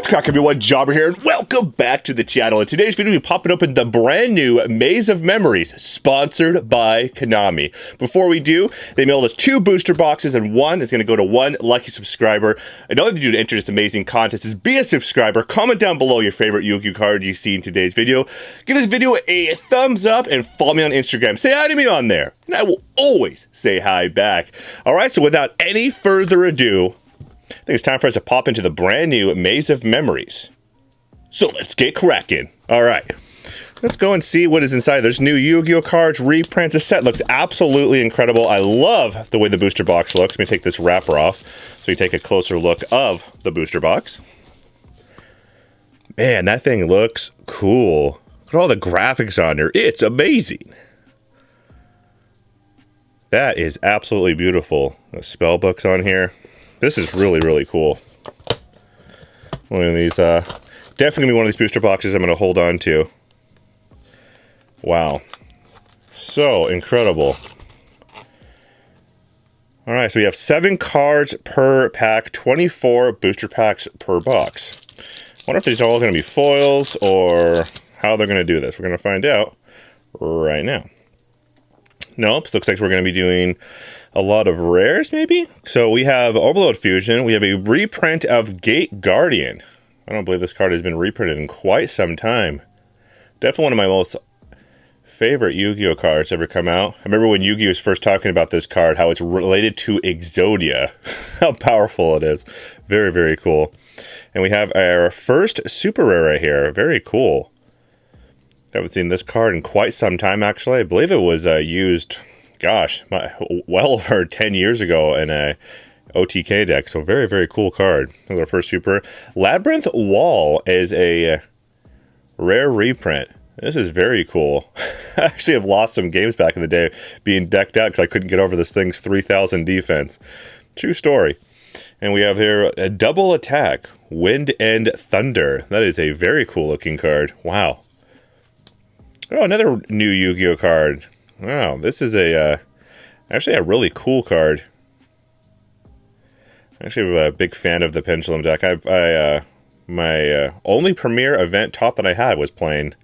What's cracking, everyone? Jobber here, and welcome back to the channel. In today's video, we're popping open the brand new Maze of Memories, sponsored by Konami. Before we do, they mailed us 2 booster boxes, and one is going to go to 1 lucky subscriber. And all you have to do to enter this amazing contest is be a subscriber, comment down below your favorite Yu-Gi-Oh card you see in today's video, give this video a thumbs up, and follow me on Instagram. Say hi to me on there, and I will always say hi back. Alright, so without any further ado, I think it's time for us to pop into the brand new Maze of Memories. So let's get cracking. All right, let's go and see what is inside. There's new Yu-Gi-Oh cards, reprints. This set looks absolutely incredible. I love the way the booster box looks. Let me take this wrapper off so you take a closer look of the booster box. Man, that thing looks cool. Look at all the graphics on there. It's amazing. That is absolutely beautiful. The spell books on here. This is really, really cool. One of these, definitely gonna be one of these booster boxes I'm gonna hold on to. Wow. So incredible. Alright, so we have 7 cards per pack, 24 booster packs per box. I wonder if these are all gonna be foils or how they're gonna do this. We're gonna find out right now. Nope, looks like we're gonna be doing a lot of rares, maybe? So we have Overload Fusion. We have a reprint of Gate Guardian. I don't believe this card has been reprinted in quite some time. Definitely one of my most favorite Yu-Gi-Oh cards ever come out. I remember when Yu-Gi-Oh was first talking about this card, how it's related to Exodia. How powerful it is. Very, very cool. And we have our first super rare right here. Very cool. Haven't seen this card in quite some time, actually. I believe it was used... gosh, well over 10 years ago in a OTK deck. So very, very cool card. That was our first super. Labyrinth Wall is a rare reprint. This is very cool. I actually have lost some games back in the day being decked out because I couldn't get over this thing's 3,000 defense. True story. And we have here a double attack. Wind and Thunder. That is a very cool looking card. Wow. Oh, another new Yu-Gi-Oh card. Wow, this is actually a really cool card. Actually, I'm a big fan of the Pendulum deck. My only premier event top that I had was playing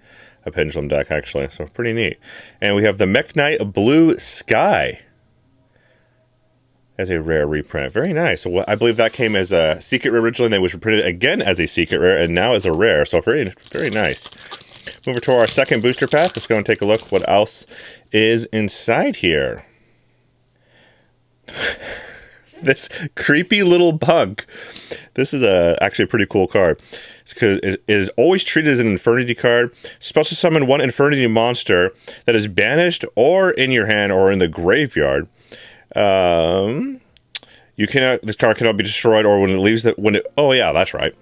a Pendulum deck, actually, so pretty neat. And we have the Mech Knight Blue Sky as a rare reprint. Very nice. So I believe that came as a secret rare originally, and then was reprinted again as a secret rare, and now as a rare. So very, very nice. Move over to our second booster pack. Let's go and take a look what else is inside here. This creepy little bug. This is actually a pretty cool card. It's because it is always treated as an Infernity card. Special summon 1 Infernity monster that is banished or in your hand or in the graveyard. This card cannot be destroyed or when it leaves oh yeah, that's right.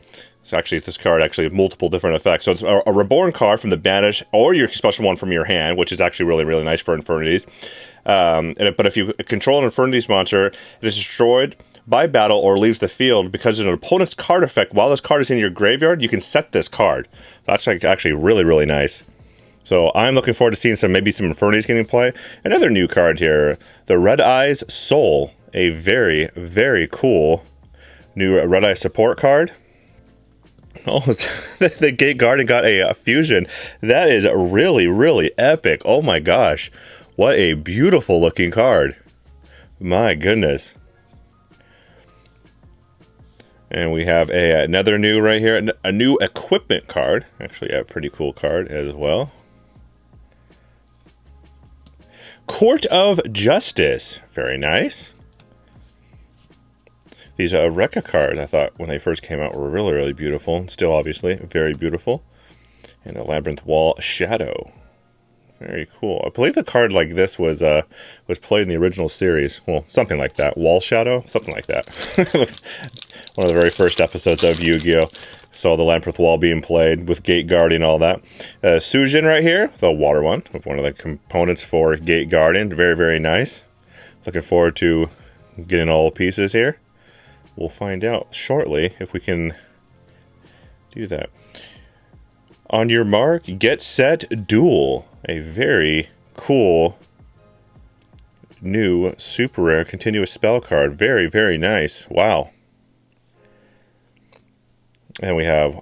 So actually, this card actually has multiple different effects. So it's a reborn card from the banish, or your special one from your hand, which is actually really, really nice for Infinities. But if you control an Infinities monster, it is destroyed by battle or leaves the field because of an opponent's card effect. While this card is in your graveyard, you can set this card. That's actually really, really nice. So I'm looking forward to seeing maybe some Infinities getting play. Another new card here, the Red Eyes Soul, a very, very cool new Red Eye support card. Oh, the Gate Guardian got a fusion. That is really, really epic. Oh my gosh. What a beautiful looking card. My goodness. And we have another new right here. A new equipment card. Actually, a pretty cool card as well. Court of Justice. Very nice. These Rekka cards, I thought, when they first came out, were really, really beautiful. Still, obviously, very beautiful. And a Labyrinth Wall Shadow. Very cool. I believe a card like this was played in the original series. Well, something like that. Wall Shadow? Something like that. One of the very first episodes of Yu-Gi-Oh! Saw the Labyrinth Wall being played with Gate Guardian and all that. Sujin right here, the water one, with one of the components for Gate Guardian. Very, very nice. Looking forward to getting all the pieces here. We'll find out shortly if we can do that. On your mark, get set, duel. A very cool new super rare continuous spell card. Very, very nice. Wow. And we have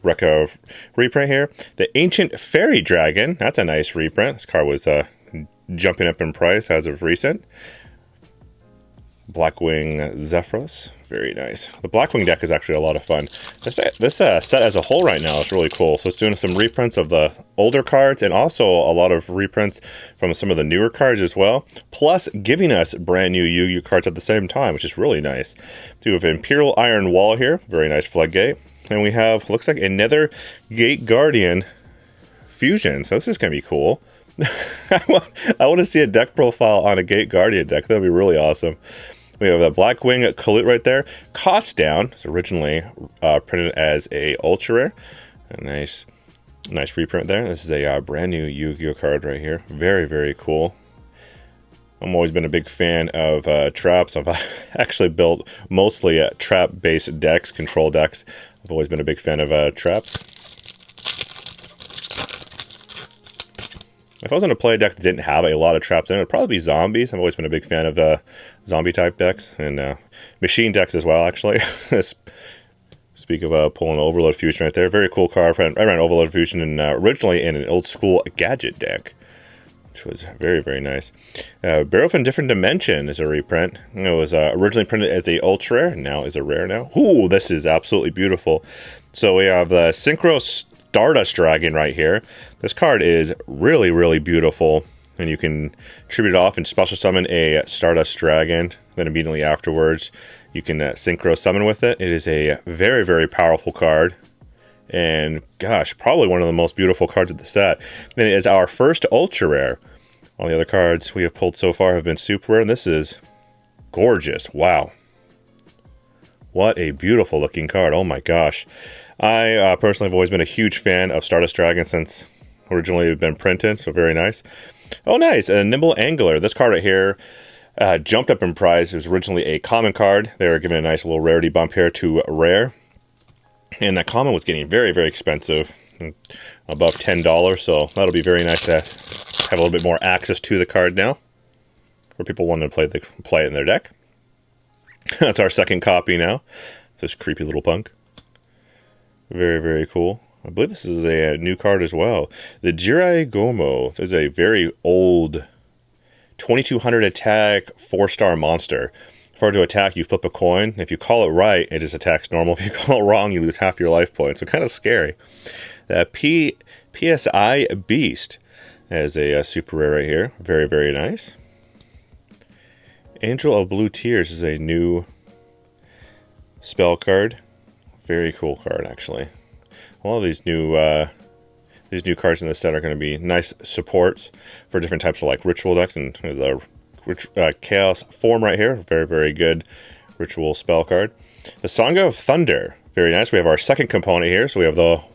Reco reprint here. The Ancient Fairy Dragon. That's a nice reprint. This card was jumping up in price as of recent. Blackwing Zephyros. Very nice. The Blackwing deck is actually a lot of fun. This set as a whole right now is really cool. So it's doing some reprints of the older cards and also a lot of reprints from some of the newer cards as well. Plus giving us brand new Yu-Gi-Oh cards at the same time, which is really nice. We have Imperial Iron Wall here. Very nice Floodgate. And we have, looks like another Gate Guardian fusion. So this is going to be cool. I want to see a deck profile on a Gate Guardian deck. That would be really awesome. We have the Blackwing Kalut right there. Cost down. It's originally printed as a ultra rare. A nice reprint there. This is a brand new Yu-Gi-Oh card right here. Very, very cool. I've always been a big fan of traps. I've actually built mostly trap-based decks, control decks. I've always been a big fan of traps. If I was going to play a deck that didn't have a lot of traps in it, would probably be zombies. I've always been a big fan of zombie-type decks and machine decks as well, actually. Speak of pulling Overload Fusion right there. Very cool card. I ran Overload Fusion originally in an old-school gadget deck, which was very, very nice. Barrow from Different Dimension is a reprint. It was originally printed as a ultra rare, and now is a rare now. Ooh, this is absolutely beautiful. So we have the Synchro Stardust Dragon right here. This card is really, really beautiful, and you can tribute it off and special summon a Stardust Dragon. Then immediately afterwards, you can Synchro summon with it. It is a very, very powerful card, and gosh, probably one of the most beautiful cards of the set. And it is our first ultra rare. All the other cards we have pulled so far have been super rare, and this is gorgeous. Wow. What a beautiful looking card. Oh my gosh. I personally have always been a huge fan of Stardust Dragon since originally been printed, so very nice. Oh, nice. A Nimble Angler. This card right here jumped up in price. It was originally a common card. They were giving a nice little rarity bump here to rare. And that common was getting very, very expensive, above $10. So that'll be very nice to have a little bit more access to the card now, for people wanting to play it in their deck. That's our second copy now. This creepy little punk. Very, very cool. I believe this is a new card as well. The Yugioh. This is a very old 2200 attack 4-star monster. For it to attack, you flip a coin. If you call it right, it just attacks normal. If you call it wrong, you lose half your life points. So kind of scary. The PSI Beast is a super rare right here. Very, very nice. Angel of Blue Tears is a new spell card. Very cool card, actually. All of these new cards in this set are going to be nice supports for different types of like ritual decks, and the Chaos Form right here, very, very good ritual spell card. The Song of Thunder, very nice. We have our second component here, so we have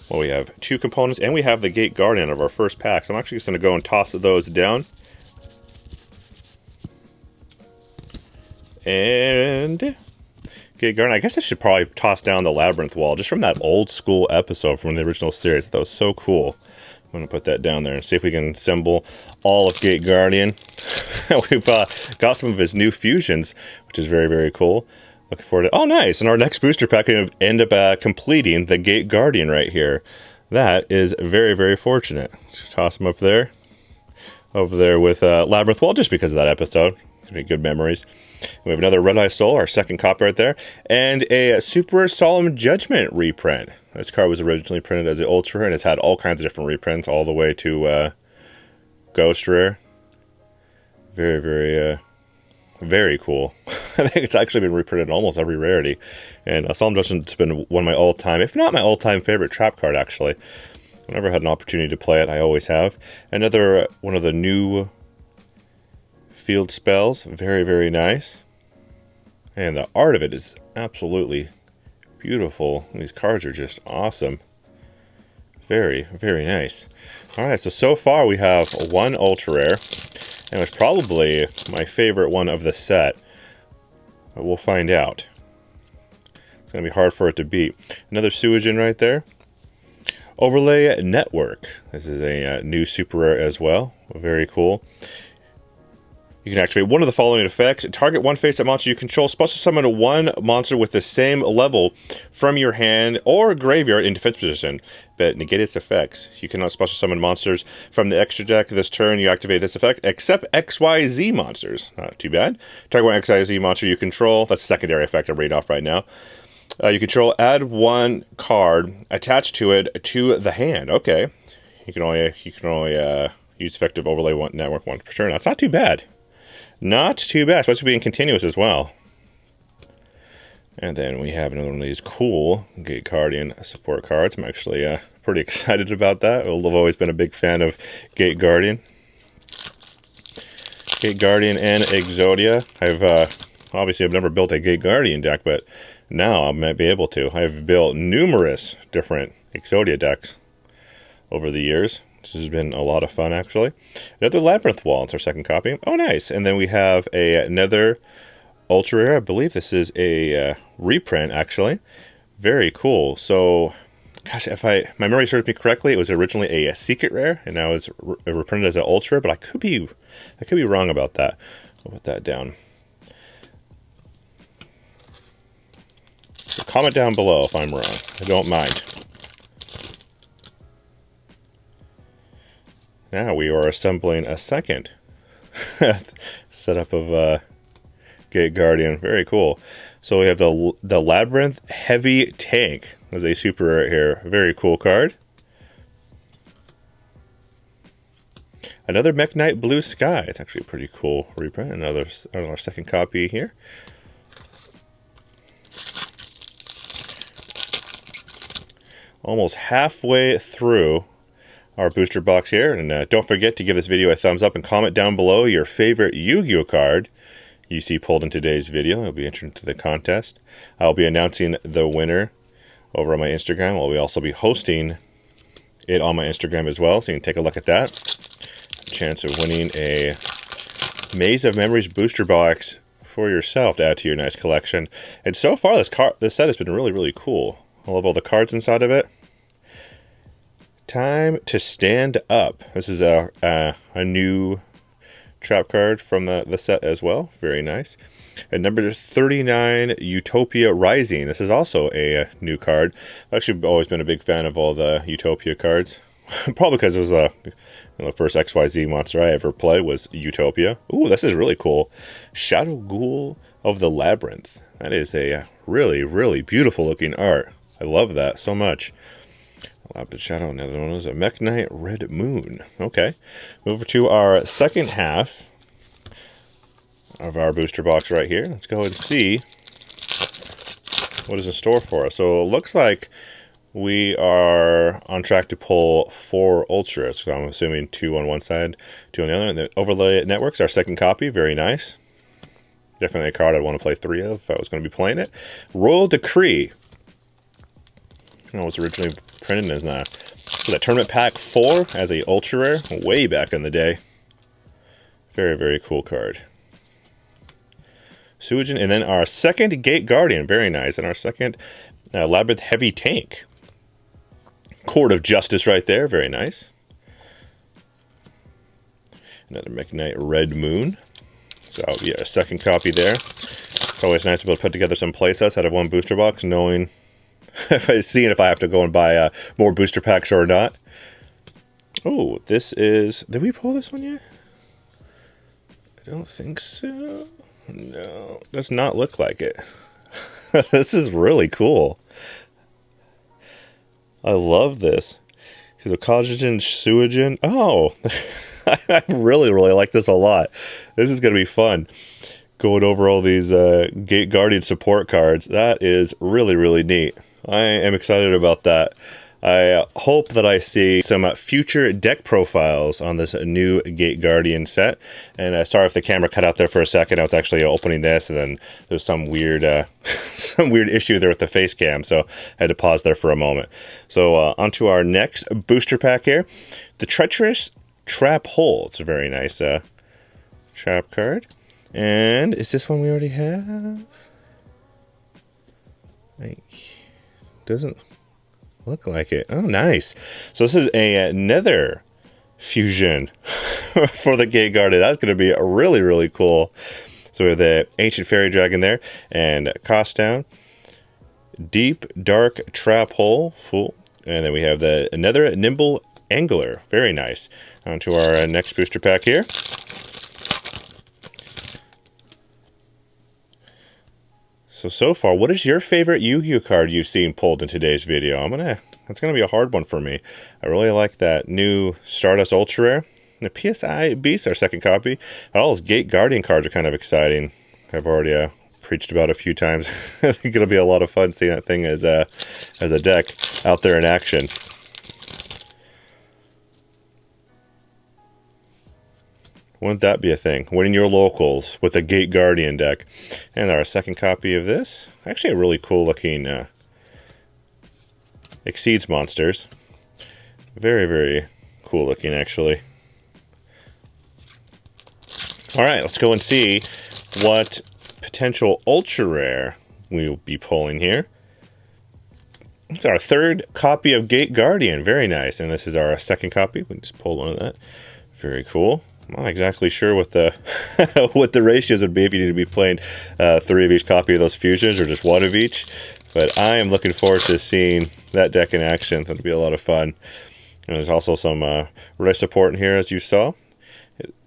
we have two components, and we have the Gate Guardian of our first pack. So I'm actually just going to go and toss those down. And Gate Guardian, I guess I should probably toss down the Labyrinth Wall, just from that old school episode from the original series. That was so cool. I'm going to put that down there and see if we can assemble all of Gate Guardian. We've got some of his new fusions, which is very, very cool. Looking forward to... Oh, nice! And our next booster pack can end up completing the Gate Guardian right here. That is very, very fortunate. Let's toss him up there. Over there with Labyrinth Wall, just because of that episode. It's going to be good memories. We have another Red Eye Soul, our second copy right there, and a Super Solemn Judgment reprint. This card was originally printed as the Ultra Rare, and it's had all kinds of different reprints, all the way to Ghost Rare. Very, very, very cool. I think it's actually been reprinted in almost every rarity, and Solemn Judgment's been one of my all-time, if not my all-time favorite trap card, actually. Whenever I had an opportunity to play it, I always have. Another one of the new field spells, very, very nice. And the art of it is absolutely beautiful. These cards are just awesome. Very, very nice. Alright, so far we have one ultra rare, and it's probably my favorite one of the set. But we'll find out. It's going to be hard for it to beat. Another Suijin right there. Overlay Network. This is a new super rare as well. Very cool. You can activate one of the following effects. Target one face-up monster you control. Special summon one monster with the same level from your hand or graveyard in defense position, but negate its effects. You cannot special summon monsters from the extra deck this turn. You activate this effect, except XYZ monsters. Not too bad. Target one XYZ monster you control. That's a secondary effect I'm reading off right now. You control, add one card attached to it to the hand. Okay. You can only use effective overlay network once per turn. That's not too bad. Not too bad, especially being continuous as well. And then we have another one of these cool Gate Guardian support cards. I'm actually pretty excited about that. I've always been a big fan of Gate Guardian. Gate Guardian and Exodia. Obviously I've never built a Gate Guardian deck, but now I might be able to. I've built numerous different Exodia decks over the years. This has been a lot of fun, actually. Another Labyrinth Wall. It's our second copy. Oh, nice. And then we have another Ultra Rare. I believe this is a reprint, actually. Very cool. So, gosh, if my memory serves me correctly, it was originally a secret rare, and now it's reprinted as an Ultra Rare, but I could be wrong about that. I'll put that down. So comment down below if I'm wrong. I don't mind. Now we are assembling a second setup of Gate Guardian. Very cool. So we have the Labyrinth Heavy Tank as a super rare here. Very cool card. Another Mech Knight Blue Sky. It's actually a pretty cool reprint. Another second copy here. Almost halfway through our booster box here, and don't forget to give this video a thumbs up and comment down below your favorite Yu-Gi-Oh card you see pulled in today's video. It'll be entered into the contest. I'll be announcing the winner over on my Instagram. I'll also be hosting it on my Instagram as well, so you can take a look at that. Chance of winning a Maze of Memories booster box for yourself to add to your nice collection. And so far this set has been really, really cool. I love all the cards inside of it. Time to Stand Up. This is a new trap card from the set as well. Very nice. And number 39, Utopia Rising. This is also a new card. I've actually always been a big fan of all the Utopia cards. Probably because it was the first XYZ monster I ever played was Utopia. Ooh, this is really cool. Shadow Ghoul of the Labyrinth. That is a really, really beautiful looking art. I love that so much. Labyrinth Shadow. Another one is a Mech Knight Red Moon. Okay. Over to our second half of our booster box right here. Let's go and see what is in store for us. So it looks like we are on track to pull 4 Ultras. So I'm assuming 2 on one side, 2 on the other. And the Overlay Networks, our second copy. Very nice. Definitely a card I'd want to play 3 of if I was going to be playing it. Royal Decree. It was originally printed as a Tournament Pack 4 as a Ultra Rare way back in the day. Very, very cool card. Suijin, and then our second Gate Guardian. Very nice. And our second Labyrinth Heavy Tank. Court of Justice right there. Very nice. Another Mech Knight Red Moon. So, yeah, a second copy there. It's always nice to be able to put together some playsets out of one booster box, knowing if I have to go and buy more booster packs or not. Oh, this is... Did we pull this one yet? I don't think so. No, does not look like it. This is really cool. I love this. Here's a Kajijin Suijin. Oh, I really, really like this a lot. This is going to be fun. Going over all these Gate Guardian support cards. That is really, really neat. I am excited about that. I hope that I see some future deck profiles on this new Gate Guardian set. And sorry if the camera cut out there for a second. I was actually opening this, and then there's some weird issue there with the face cam, so I had to pause there for a moment. So onto our next booster pack here, the Treacherous Trap Hole. It's a very nice trap card. And is this one we already have? Doesn't look like it. Oh, nice. So this is a Nether Fusion for the Gate Guardian. That's going to be really, really cool. So we have the Ancient Fairy Dragon there, and Cost Down, Deep Dark Trap Hole, Fool, and then we have another Nimble Angler. Very nice. On to our next booster pack here. So far, what is your favorite Yu-Gi-Oh card you've seen pulled in today's video? That's gonna be a hard one for me. I really like that new Stardust Ultra Rare. The PSI Beast, our second copy. All those Gate Guardian cards are kind of exciting. I've already preached about a few times. I think it'll be a lot of fun seeing that thing as a deck out there in action. Wouldn't that be a thing? Winning your locals with a Gate Guardian deck. And our second copy of this. Actually a really cool looking Exceeds Monsters. Very, very cool looking actually. Alright, let's go and see what potential ultra rare we'll be pulling here. It's our third copy of Gate Guardian. Very nice. And this is our second copy. We can just pull one of that. Very cool. I'm not exactly sure what the what the ratios would be if you need to be playing 3 of each copy of those fusions or just 1 of each. But I am looking forward to seeing that deck in action. That'll be a lot of fun. And there's also some red support in here, as you saw.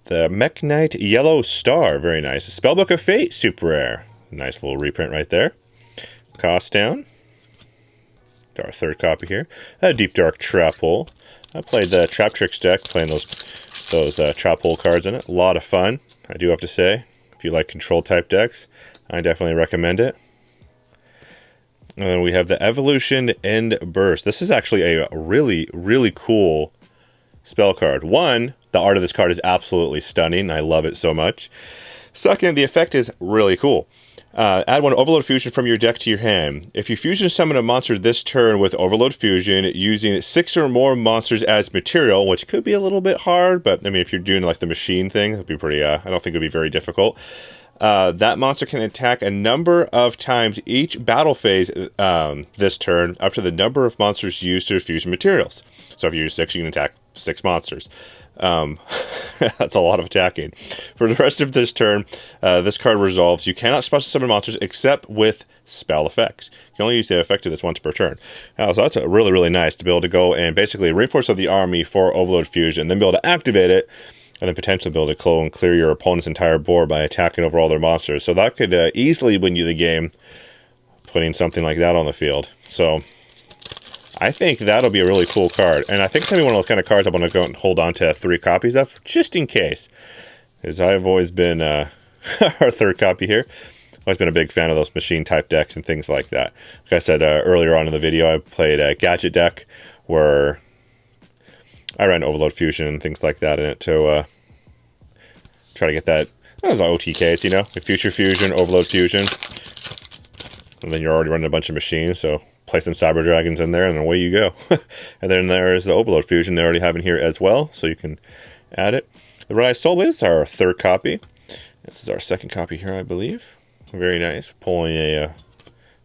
The Mech Knight Yellow Star, very nice. Spellbook of Fate, super rare. Nice little reprint right there. Cost Down. Our third copy here. A Deep Dark Trap Hole. I played the Trap Tricks deck, playing those Trap Hole cards in it. A lot of fun, I do have to say. If you like control type decks, I definitely recommend it. And then we have the Evolution End Burst. This is actually a really, really cool spell card. One, the art of this card is absolutely stunning. I love it so much. Second, the effect is really cool. Add 1 Overload Fusion from your deck to your hand. If you fusion summon a monster this turn with Overload Fusion using 6 or more monsters as material, which could be a little bit hard, but I mean, if you're doing like the machine thing, it'd be pretty, I don't think it'd be very difficult. That monster can attack a number of times each battle phase this turn, up to the number of monsters used to fusion materials. So if you use 6, you can attack 6 monsters. That's a lot of attacking. For the rest of this turn, this card resolves. You cannot special summon monsters except with spell effects. You can only use the effect of this once per turn. So that's really, really nice to be able to go and basically reinforce of the army for Overload Fusion, then be able to activate it, and then potentially be able to clone and clear your opponent's entire board by attacking over all their monsters. So that could easily win you the game, putting something like that on the field. So I think that'll be a really cool card. And I think it's going to be one of those kind of cards I want to go and hold on to 3 copies of, just in case. Because I've always been, our third copy here, always been a big fan of those machine-type decks and things like that. Like I said earlier on in the video, I played a Gadget deck where I ran Overload Fusion and things like that in it to try to get that. That was OTKs, you know, the Future Fusion, Overload Fusion. And then you're already running a bunch of machines, so play some Cyber Dragons in there, and away you go. And then there's the Overload Fusion they already have in here as well, so you can add it. The Red Eye Soul is our third copy. This is our second copy here, I believe. Very nice. Pulling a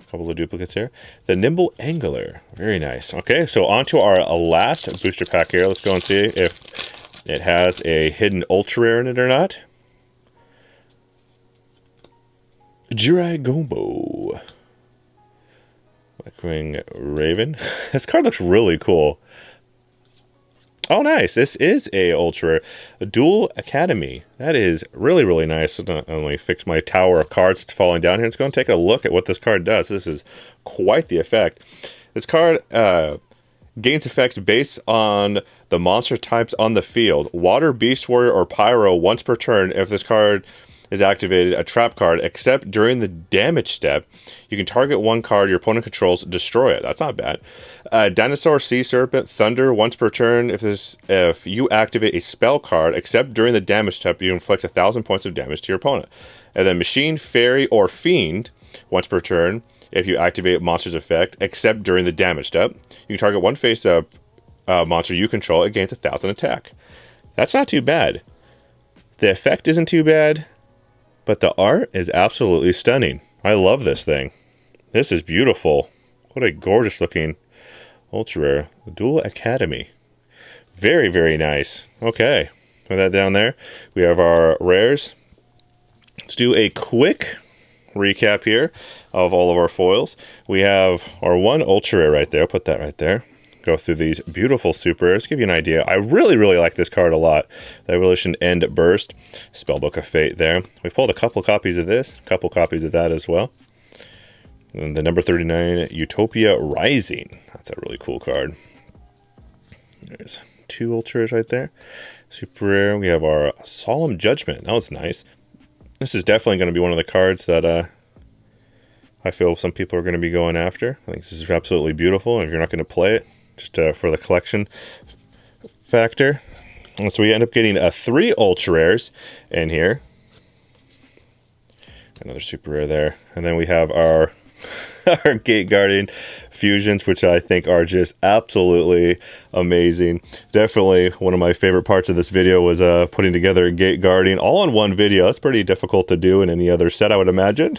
couple of duplicates here. The Nimble Angler. Very nice. Okay, so on to our last booster pack here. Let's go and see if it has a hidden ultra rare in it or not. JrbJobber. Blackwing Raven. This card looks really cool. Oh, nice. This is a ultra rare. Dual Academy. That is really, really nice. Not only fix my tower of cards that's falling down here. Let's go and take a look at what this card does. This is quite the effect. This card gains effects based on the monster types on the field. Water, Beast Warrior, or Pyro once per turn. If this card is activated, a trap card, except during the damage step, you can target one card your opponent controls, destroy it. That's not bad. Dinosaur, Sea Serpent, Thunder, once per turn. If you activate a spell card, except during the damage step, you inflict 1,000 points of damage to your opponent. And then Machine, Fairy, or Fiend, once per turn. If you activate monster's effect, except during the damage step, you can target one face-up monster you control, it gains 1,000 attack. That's not too bad. The effect isn't too bad, but the art is absolutely stunning. I love this thing. This is beautiful. What a gorgeous looking ultra rare. Dual Academy. Very, very nice. Okay. With that down there, we have our rares. Let's do a quick recap here of all of our foils. We have our one ultra rare right there. Put that right there. Go through these beautiful super rares. Give you an idea. I really like this card a lot. The Evolution End Burst. Spellbook of Fate there. We pulled a couple copies of this, a couple copies of that as well. And the number 39 Utopia Rising. That's a really cool card. There's 2 ultras right there. Super rare. We have our Solemn Judgment. That was nice. This is definitely going to be one of the cards that I feel some people are going to be going after. I think this is absolutely beautiful. And if you're not going to play it, just for the collection factor. And so we end up getting 3 ultra rares in here. Another super rare there. And then we have our our Gate Guardian fusions, which I think are just absolutely amazing. Definitely one of my favorite parts of this video was putting together a Gate Guardian all in one video. That's pretty difficult to do in any other set, I would imagine.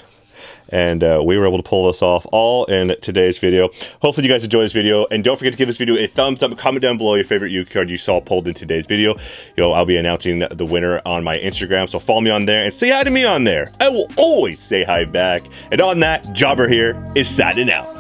And we were able to pull this off all in today's video. Hopefully you guys enjoyed this video. And don't forget to give this video a thumbs up. Comment down below your favorite Yu-Gi-Oh card you saw pulled in today's video. I'll be announcing the winner on my Instagram. So follow me on there and say hi to me on there. I will always say hi back. And on that, Jobber here is signing out.